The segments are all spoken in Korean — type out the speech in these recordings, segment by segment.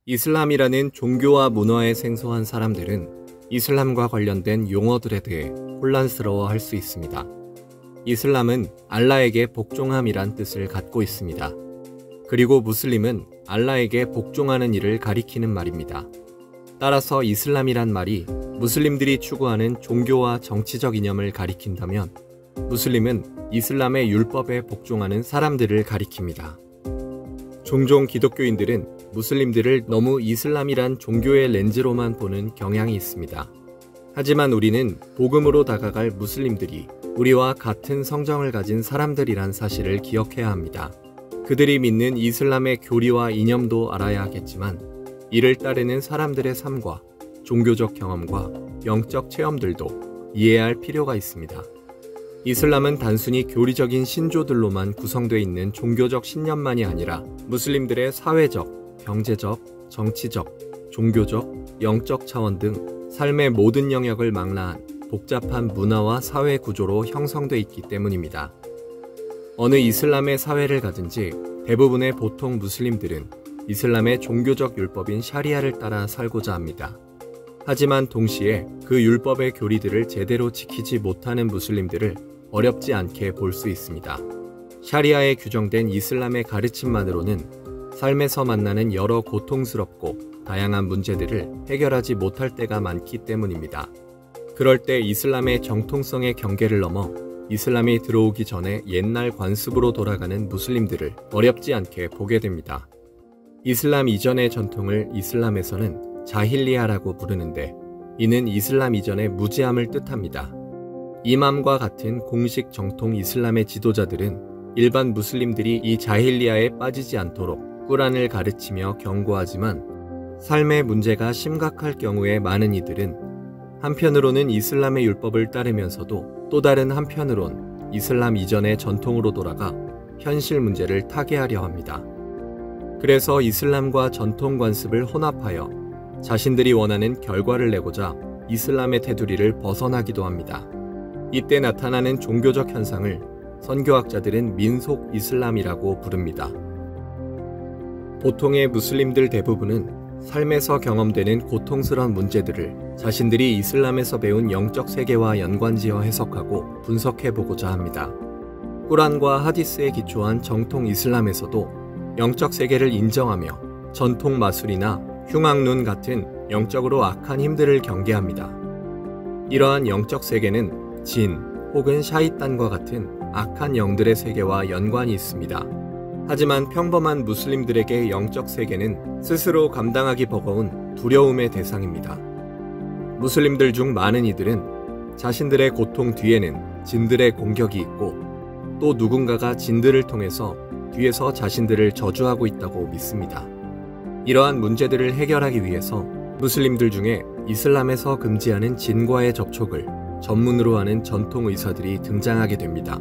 이슬람이라는 종교와 문화에 생소한 사람들은 이슬람과 관련된 용어들에 대해 혼란스러워할 수 있습니다. 이슬람은 알라에게 복종함이란 뜻을 갖고 있습니다. 그리고 무슬림은 알라에게 복종하는 일을 가리키는 말입니다. 따라서 이슬람이란 말이 무슬림들이 추구하는 종교와 정치적 이념을 가리킨다면 무슬림은 이슬람의 율법에 복종하는 사람들을 가리킵니다. 종종 기독교인들은 무슬림들을 너무 이슬람이란 종교의 렌즈로만 보는 경향이 있습니다. 하지만 우리는 복음으로 다가갈 무슬림들이 우리와 같은 성정을 가진 사람들이란 사실을 기억해야 합니다. 그들이 믿는 이슬람의 교리와 이념도 알아야 하겠지만 이를 따르는 사람들의 삶과 종교적 경험과 영적 체험들도 이해해야 할 필요가 있습니다. 이슬람은 단순히 교리적인 신조들로만 구성되어 있는 종교적 신념만이 아니라 무슬림들의 사회적, 경제적, 정치적, 종교적, 영적 차원 등 삶의 모든 영역을 망라한 복잡한 문화와 사회 구조로 형성되어 있기 때문입니다. 어느 이슬람의 사회를 가든지 대부분의 보통 무슬림들은 이슬람의 종교적 율법인 샤리아를 따라 살고자 합니다. 하지만 동시에 그 율법의 교리들을 제대로 지키지 못하는 무슬림들을 어렵지 않게 볼 수 있습니다. 샤리아에 규정된 이슬람의 가르침만으로는 삶에서 만나는 여러 고통스럽고 다양한 문제들을 해결하지 못할 때가 많기 때문입니다. 그럴 때 이슬람의 정통성의 경계를 넘어 이슬람이 들어오기 전에 옛날 관습으로 돌아가는 무슬림들을 어렵지 않게 보게 됩니다. 이슬람 이전의 전통을 이슬람에서는 자힐리아라고 부르는데 이는 이슬람 이전의 무지함을 뜻합니다. 이맘과 같은 공식 정통 이슬람의 지도자들은 일반 무슬림들이 이 자힐리아에 빠지지 않도록 꾸란을 가르치며 경고하지만 삶의 문제가 심각할 경우에 많은 이들은 한편으로는 이슬람의 율법을 따르면서도 또 다른 한편으론 이슬람 이전의 전통으로 돌아가 현실 문제를 타개하려 합니다. 그래서 이슬람과 전통 관습을 혼합하여 자신들이 원하는 결과를 내고자 이슬람의 테두리를 벗어나기도 합니다. 이때 나타나는 종교적 현상을 선교학자들은 민속 이슬람이라고 부릅니다. 보통의 무슬림들 대부분은 삶에서 경험되는 고통스러운 문제들을 자신들이 이슬람에서 배운 영적 세계와 연관지어 해석하고 분석해보고자 합니다. 꾸란과 하디스에 기초한 정통 이슬람에서도 영적 세계를 인정하며 전통 마술이나 흉악눈 같은 영적으로 악한 힘들을 경계합니다. 이러한 영적 세계는 진 혹은 샤이딴과 같은 악한 영들의 세계와 연관이 있습니다. 하지만 평범한 무슬림들에게 영적 세계는 스스로 감당하기 버거운 두려움의 대상입니다. 무슬림들 중 많은 이들은 자신들의 고통 뒤에는 진들의 공격이 있고 또 누군가가 진들을 통해서 뒤에서 자신들을 저주하고 있다고 믿습니다. 이러한 문제들을 해결하기 위해서 무슬림들 중에 이슬람에서 금지하는 진과의 접촉을 전문으로 하는 전통 의사들이 등장하게 됩니다.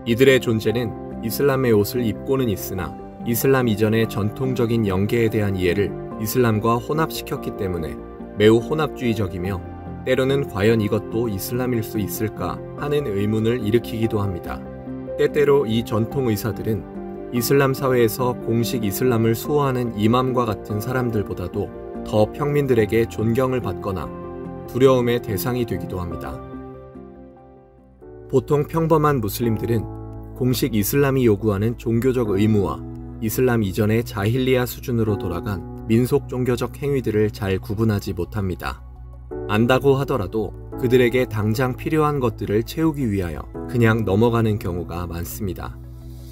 이들의 존재는 이슬람의 옷을 입고는 있으나 이슬람 이전의 전통적인 영계에 대한 이해를 이슬람과 혼합시켰기 때문에 매우 혼합주의적이며 때로는 과연 이것도 이슬람일 수 있을까 하는 의문을 일으키기도 합니다. 때때로 이 전통 의사들은 이슬람 사회에서 공식 이슬람을 수호하는 이맘과 같은 사람들보다도 더 평민들에게 존경을 받거나 두려움의 대상이 되기도 합니다. 보통 평범한 무슬림들은 공식 이슬람이 요구하는 종교적 의무와 이슬람 이전의 자힐리아 수준으로 돌아간 민속 종교적 행위들을 잘 구분하지 못합니다. 안다고 하더라도 그들에게 당장 필요한 것들을 채우기 위하여 그냥 넘어가는 경우가 많습니다.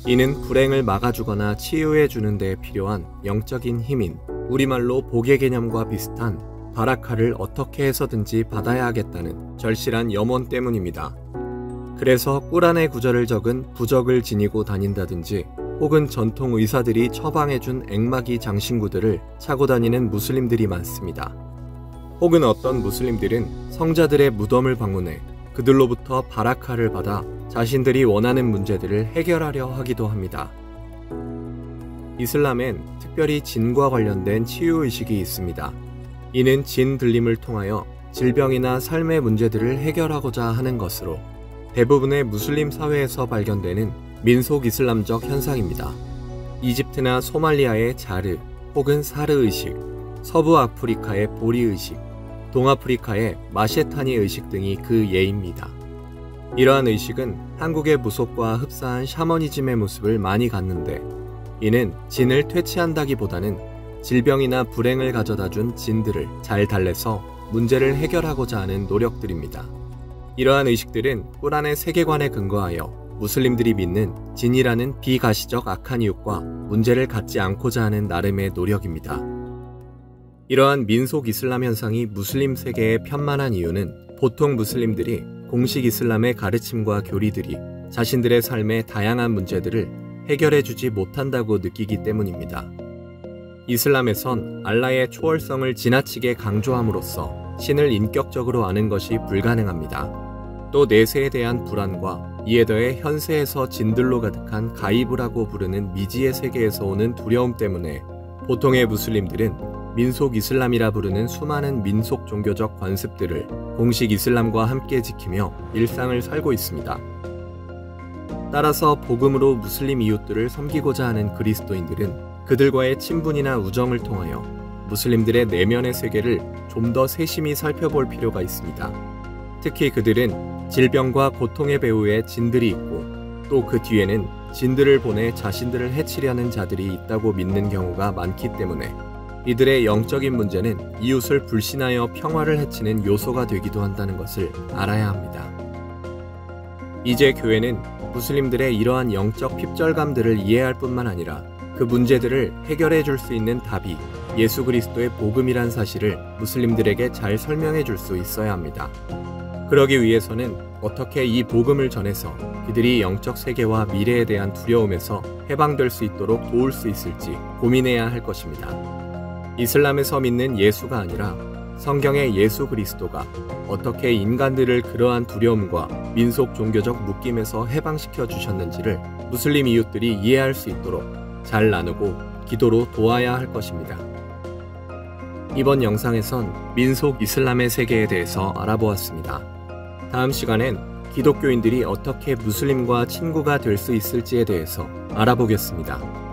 이는 불행을 막아주거나 치유해주는 데 필요한 영적인 힘인 우리말로 복의 개념과 비슷한 바라카를 어떻게 해서든지 받아야 하겠다는 절실한 염원 때문입니다. 그래서 꾸란의 구절을 적은 부적을 지니고 다닌다든지 혹은 전통 의사들이 처방해준 앵마기 장신구들을 차고 다니는 무슬림들이 많습니다. 혹은 어떤 무슬림들은 성자들의 무덤을 방문해 그들로부터 바라카를 받아 자신들이 원하는 문제들을 해결하려 하기도 합니다. 이슬람엔 특별히 진과 관련된 치유의식이 있습니다. 이는 진 들림을 통하여 질병이나 삶의 문제들을 해결하고자 하는 것으로 대부분의 무슬림 사회에서 발견되는 민속 이슬람적 현상입니다. 이집트나 소말리아의 자르, 혹은 사르의식, 서부 아프리카의 보리의식, 동아프리카의 마셰타니 의식 등이 그 예입니다. 이러한 의식은 한국의 무속과 흡사한 샤머니즘의 모습을 많이 갖는데, 이는 진을 퇴치한다기보다는 질병이나 불행을 가져다준 진들을 잘 달래서 문제를 해결하고자 하는 노력들입니다. 이러한 의식들은 꾸란의 세계관에 근거하여 무슬림들이 믿는 진이라는 비가시적 악한 이웃과 문제를 갖지 않고자 하는 나름의 노력입니다. 이러한 민속 이슬람 현상이 무슬림 세계에 편만한 이유는 보통 무슬림들이 공식 이슬람의 가르침과 교리들이 자신들의 삶의 다양한 문제들을 해결해주지 못한다고 느끼기 때문입니다. 이슬람에선 알라의 초월성을 지나치게 강조함으로써 신을 인격적으로 아는 것이 불가능합니다. 또 내세에 대한 불안과 이에 더해 현세에서 진들로 가득한 가이브라고 부르는 미지의 세계에서 오는 두려움 때문에 보통의 무슬림들은 민속 이슬람이라 부르는 수많은 민속 종교적 관습들을 공식 이슬람과 함께 지키며 일상을 살고 있습니다. 따라서 복음으로 무슬림 이웃들을 섬기고자 하는 그리스도인들은 그들과의 친분이나 우정을 통하여 무슬림들의 내면의 세계를 좀 더 세심히 살펴볼 필요가 있습니다. 특히 그들은 질병과 고통의 배후에 진들이 있고 또 그 뒤에는 진들을 보내 자신들을 해치려는 자들이 있다고 믿는 경우가 많기 때문에 이들의 영적인 문제는 이웃을 불신하여 평화를 해치는 요소가 되기도 한다는 것을 알아야 합니다. 이제 교회는 무슬림들의 이러한 영적 핍절감들을 이해할 뿐만 아니라 그 문제들을 해결해 줄 수 있는 답이 예수 그리스도의 복음이란 사실을 무슬림들에게 잘 설명해 줄 수 있어야 합니다. 그러기 위해서는 어떻게 이 복음을 전해서 그들이 영적 세계와 미래에 대한 두려움에서 해방될 수 있도록 도울 수 있을지 고민해야 할 것입니다. 이슬람에서 믿는 예수가 아니라 성경의 예수 그리스도가 어떻게 인간들을 그러한 두려움과 민속 종교적 묶임에서 해방시켜 주셨는지를 무슬림 이웃들이 이해할 수 있도록 잘 나누고 기도로 도와야 할 것입니다. 이번 영상에선 민속 이슬람의 세계에 대해서 알아보았습니다. 다음 시간엔 기독교인들이 어떻게 무슬림과 친구가 될 수 있을지에 대해서 알아보겠습니다.